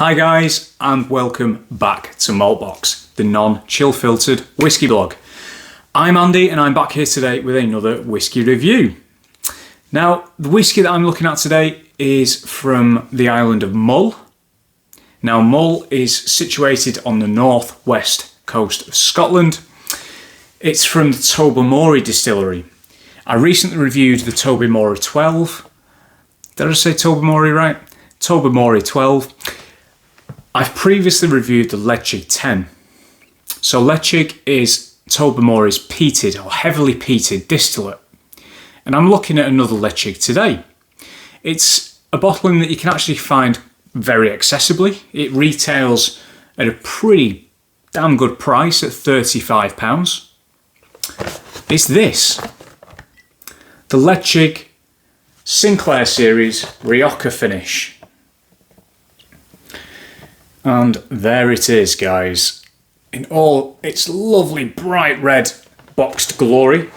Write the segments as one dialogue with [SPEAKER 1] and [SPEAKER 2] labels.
[SPEAKER 1] Hi guys, and welcome back to Maltbox, the non-chill filtered whiskey blog. I'm Andy and I'm back here today with another whiskey review. Now, the whiskey that I'm looking at today is from the island of Mull. Now, Mull is situated on the northwest coast of Scotland. It's from the Tobermory distillery. I recently reviewed the Tobermory 12. Did I say Tobermory right? Tobermory 12. I've previously reviewed the Ledaig 10. So Ledaig is Tobermory's peated or heavily peated distillate. And I'm looking at another Ledaig today. It's a bottling that you can actually find very accessibly. It retails at a pretty damn good price at £35. It's this. The Ledaig Sinclair series Rioja finish. And there it is, guys, in all its lovely bright red boxed glory.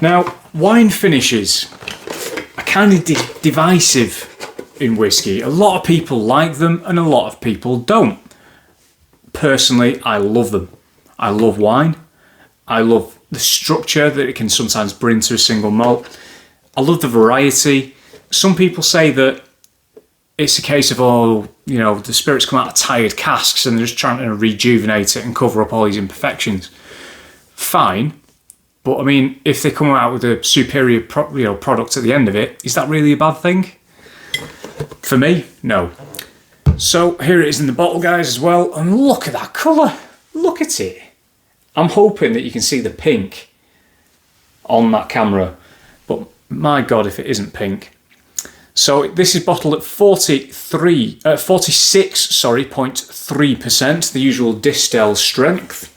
[SPEAKER 1] Now, wine finishes are kind of divisive in whiskey. A lot of people like them and a lot of people don't. Personally, I love them. I love wine. I love the structure that it can sometimes bring to a single malt. I love the variety. Some people say that it's a case of, the spirits come out of tired casks and they're just trying to rejuvenate it and cover up all these imperfections. Fine, but I mean, if they come out with a superior product at the end of it, is that really a bad thing? For me, no. So here it is in the bottle, guys, as well, and look at that colour. Look at it. I'm hoping that you can see the pink on that camera, but my God, if it isn't pink. So this is bottled at 46.3%, the usual distill strength.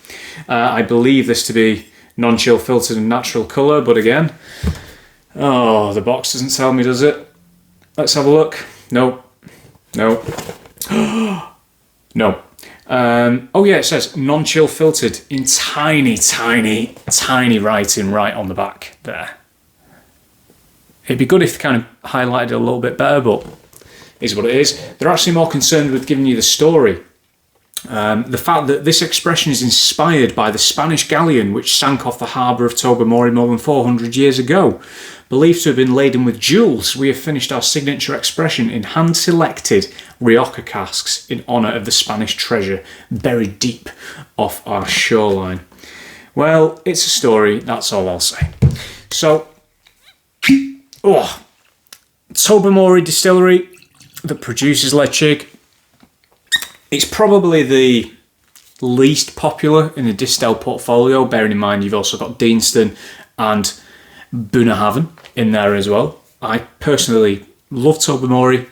[SPEAKER 1] I believe this to be non-chill filtered and natural colour, but again, the box doesn't tell me, does it? Let's have a look. No. No. No. It says non-chill filtered in tiny, tiny, tiny writing right on the back there. It'd be good if they kind of highlighted it a little bit better, but it is what it is. They're actually more concerned with giving you the story. The fact that this expression is inspired by the Spanish galleon which sank off the harbour of Tobermory more than 400 years ago. Believed to have been laden with jewels, we have finished our signature expression in hand-selected Rioja casks in honour of the Spanish treasure buried deep off our shoreline. Well, it's a story, that's all I'll say. So, Tobermory distillery that produces Ledaig. It's probably the least popular in the Distell portfolio, bearing in mind you've also got Deanston and Bunnahabhain in there as well. I personally love Tobermory,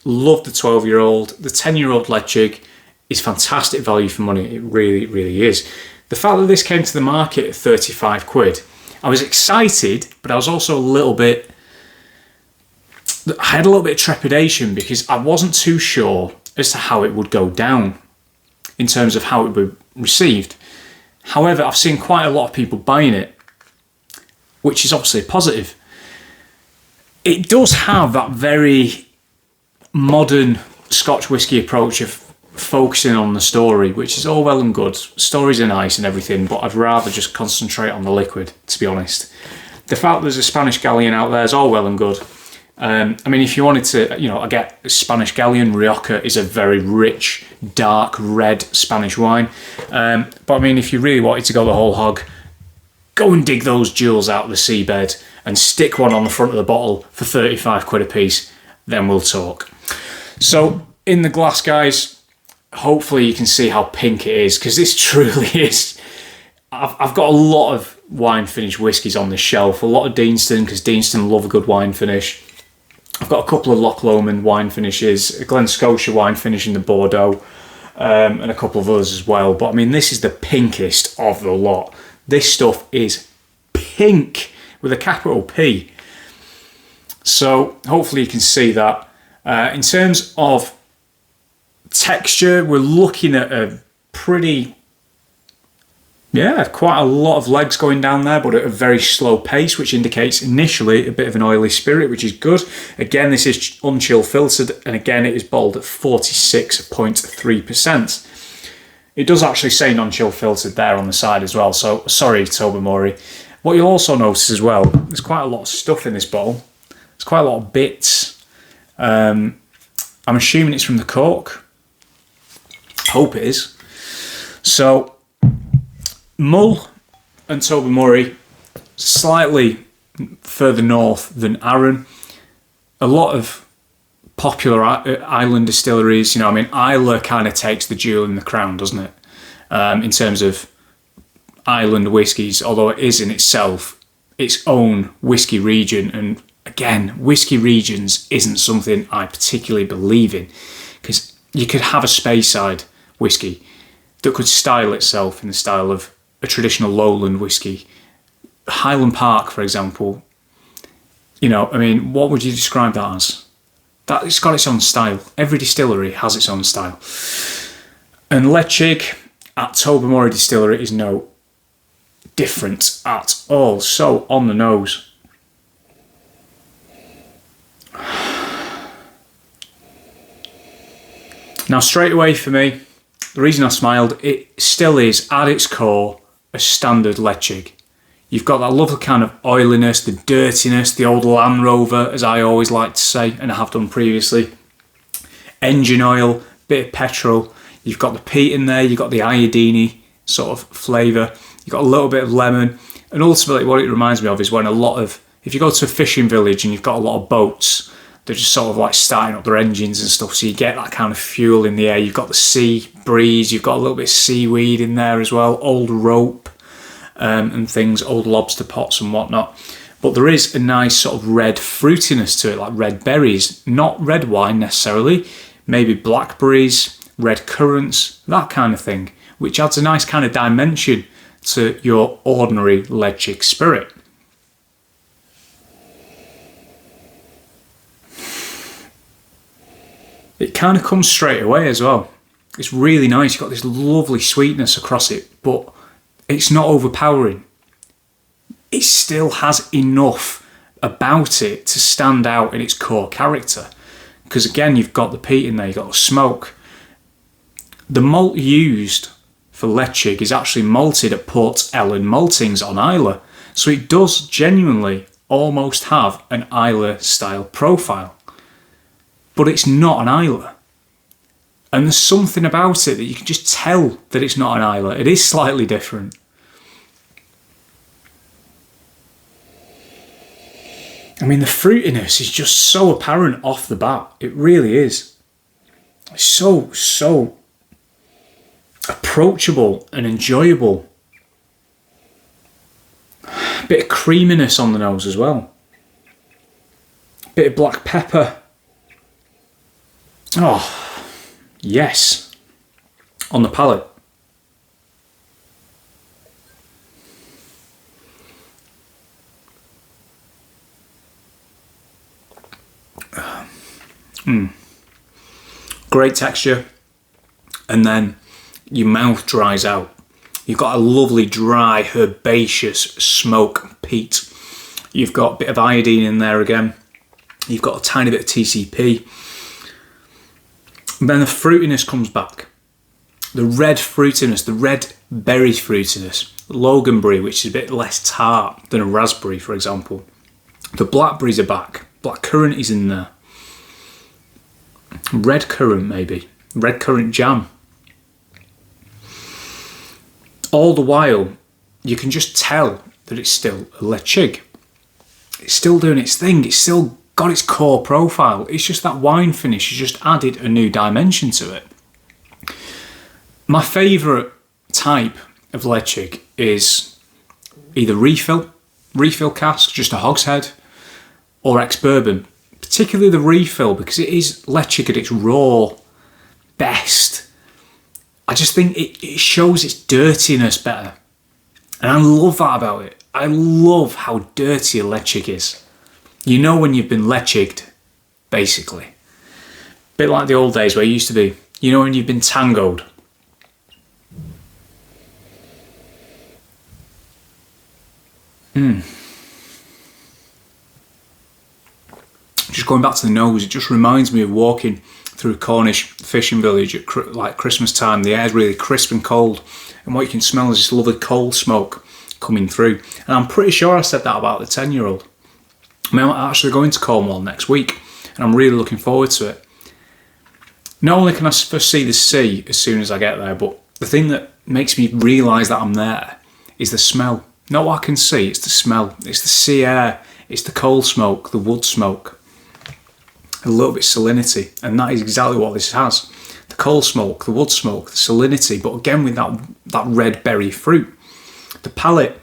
[SPEAKER 1] love the 12-year-old. The 10-year-old Ledaig is fantastic value for money, it really, really is. The fact that this came to the market at 35 quid, I was excited, but I was also I had a little bit of trepidation because I wasn't too sure as to how it would go down in terms of how it would be received. However, I've seen quite a lot of people buying it, which is obviously a positive. It does have that very modern Scotch whisky approach of focusing on the story, which is all well and good. Stories are nice and everything, but I'd rather just concentrate on the liquid, to be honest. The fact there's a Spanish galleon out there is all well and good. If you wanted to, I get Spanish galleon. Rioja is a very rich, dark red Spanish wine. But if you really wanted to go the whole hog, go and dig those jewels out of the seabed and stick one on the front of the bottle for 35 quid a piece. Then we'll talk. So in the glass, guys, hopefully you can see how pink it is, because this truly is. I've got a lot of wine finish whiskies on the shelf. A lot of Deanston, because Deanston love a good wine finish. I've got a couple of Loch Lomond wine finishes, a Glen Scotia wine finish in the Bordeaux, and a couple of others as well. But this is the pinkest of the lot. This stuff is pink with a capital P. So hopefully you can see that. In terms of texture, we're looking at a pretty Yeah, quite a lot of legs going down there, but at a very slow pace, which indicates initially a bit of an oily spirit, which is good. Again, this is unchill filtered, and again, it is bottled at 46.3%. It does actually say non-chill filtered there on the side as well, so sorry, Tobermory. What you'll also notice as well, there's quite a lot of stuff in this bottle. There's quite a lot of bits. I'm assuming it's from the cork. Hope it is. So, Mull and Tobermory, slightly further north than Arran. A lot of popular island distilleries, Islay kind of takes the jewel in the crown, doesn't it? In terms of island whiskies, although it is in itself its own whiskey region. And again, whiskey regions isn't something I particularly believe in, because you could have a Speyside whiskey that could style itself in the style of a traditional lowland whiskey. Highland Park, for example, what would you describe that as? That it's got its own style. Every distillery has its own style. And Ledaig at Tobermory Distillery is no different at all. So on the nose. Now straight away for me, the reason I smiled, it still is at its core a standard Ledaig. You've got that lovely kind of oiliness, the dirtiness, the old Land Rover, as I always like to say, and I have done previously. Engine oil, bit of petrol. You've got the peat in there, you've got the iodine sort of flavour. You've got a little bit of lemon. And ultimately what it reminds me of is when if you go to a fishing village and you've got a lot of boats, they're just sort of like starting up their engines and stuff, so you get that kind of fuel in the air. You've got the sea breeze, you've got a little bit of seaweed in there as well, old rope and things, old lobster pots and whatnot. But there is a nice sort of red fruitiness to it, like red berries, not red wine necessarily, maybe blackberries, red currants, that kind of thing, which adds a nice kind of dimension to your ordinary Ledaig spirit. It kind of comes straight away as well. It's really nice. You've got this lovely sweetness across it, but it's not overpowering. It still has enough about it to stand out in its core character. Because again, you've got the peat in there, you've got the smoke. The malt used for Ledaig is actually malted at Port Ellen Maltings on Islay. So it does genuinely almost have an Islay style profile. But it's not an Islay. And there's something about it that you can just tell that it's not an Islay. It is slightly different. I mean, the fruitiness is just so apparent off the bat. It really is. It's so approachable and enjoyable. A bit of creaminess on the nose as well. A bit of black pepper. Oh, yes. On the palate. Great texture. And then your mouth dries out. You've got a lovely dry herbaceous smoke peat. You've got a bit of iodine in there again. You've got a tiny bit of TCP. And then the fruitiness comes back. The red fruitiness, the red berry fruitiness. Loganberry, which is a bit less tart than a raspberry, for example. The blackberries are back. Black currant is in there. Red currant, maybe. Red currant jam. All the while, you can just tell that it's still a Ledaig. It's still doing its thing. It's still got its core profile. It's just that wine finish has just added a new dimension to it. My favourite type of Ledaig is either refill cask, just a hogshead, or ex-bourbon. Particularly the refill, because it is Ledaig at its raw best. I just think it shows its dirtiness better. And I love that about it. I love how dirty a Ledaig is. You know when you've been Ledaig'd, basically. A bit like the old days where it used to be. You know when you've been tangoed. Going back to the nose, it just reminds me of walking through a Cornish fishing village at like Christmas time. The air's really crisp and cold, and what you can smell is this lovely coal smoke coming through. And I'm pretty sure I said that about the 10-year-old. I'm actually going to Cornwall next week, and I'm really looking forward to it. Not only can I first see the sea as soon as I get there, but the thing that makes me realise that I'm there is the smell. Not what I can see, it's the smell. It's the sea air, it's the coal smoke, the wood smoke. A little bit of salinity, and that is exactly what this has. The coal smoke, the wood smoke, the salinity, but again with that red berry fruit. The palate,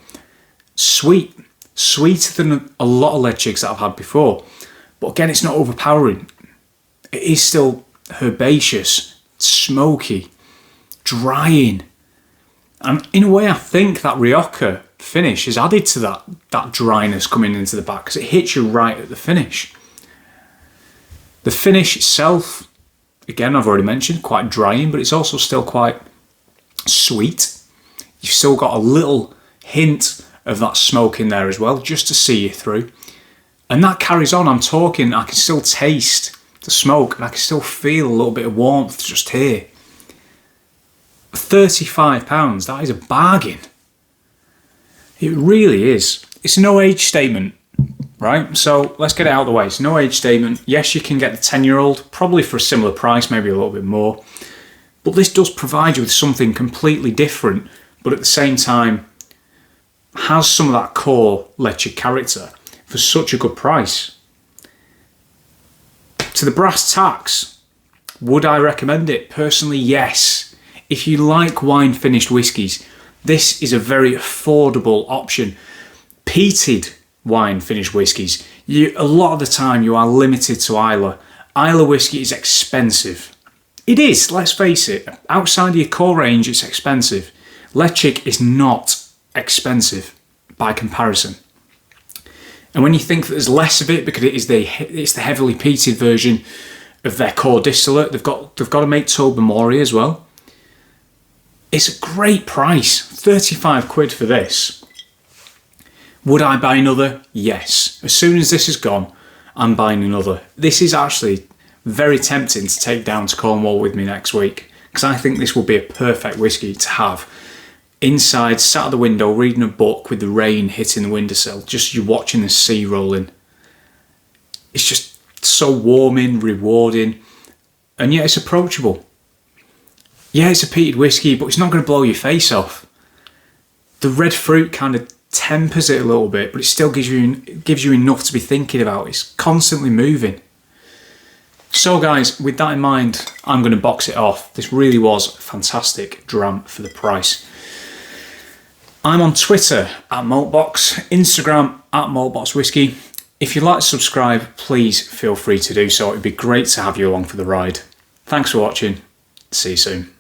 [SPEAKER 1] sweet, sweeter than a lot of Ledaig that I've had before, but again it's not overpowering. It is still herbaceous, smoky, drying, and in a way I think that Rioja finish is added to that dryness coming into the back, because it hits you right at the finish. The finish itself, again, I've already mentioned, quite drying, but it's also still quite sweet. You've still got a little hint of that smoke in there as well, just to see you through. And that carries on. I'm talking, I can still taste the smoke, and I can still feel a little bit of warmth just here. £35, that is a bargain. It really is. It's no age statement. Right, so let's get it out of the way. It's no age statement. Yes, you can get the 10-year-old, probably for a similar price, maybe a little bit more. But this does provide you with something completely different, but at the same time has some of that core Ledaig character for such a good price. To the brass tacks, would I recommend it? Personally, yes. If you like wine-finished whiskies, this is a very affordable option. Peated wine finished whiskies, a lot of the time you are limited to Islay. Islay whiskey is expensive. It is, let's face it. Outside of your core range, it's expensive. Ledaig is not expensive by comparison. And when you think that there's less of it because it's the heavily peated version of their core distillate, they've got to make Tobermory as well. It's a great price, 35 quid for this. Would I buy another? Yes. As soon as this is gone, I'm buying another. This is actually very tempting to take down to Cornwall with me next week, because I think this will be a perfect whiskey to have inside, sat at the window, reading a book with the rain hitting the windowsill, just you watching the sea rolling. It's just so warming, rewarding, and yet it's approachable. Yeah, it's a peated whiskey, but it's not going to blow your face off. The red fruit kind of tempers it a little bit, but it still gives you enough to be thinking about. It's constantly moving. So guys, with that in mind, I'm going to box it off. This really was a fantastic dram for the price. I'm on Twitter at Maltbox, Instagram at Maltbox Whisky. If you'd like to subscribe, please feel free to do so. It'd be great to have you along for the ride. Thanks for watching. See you soon.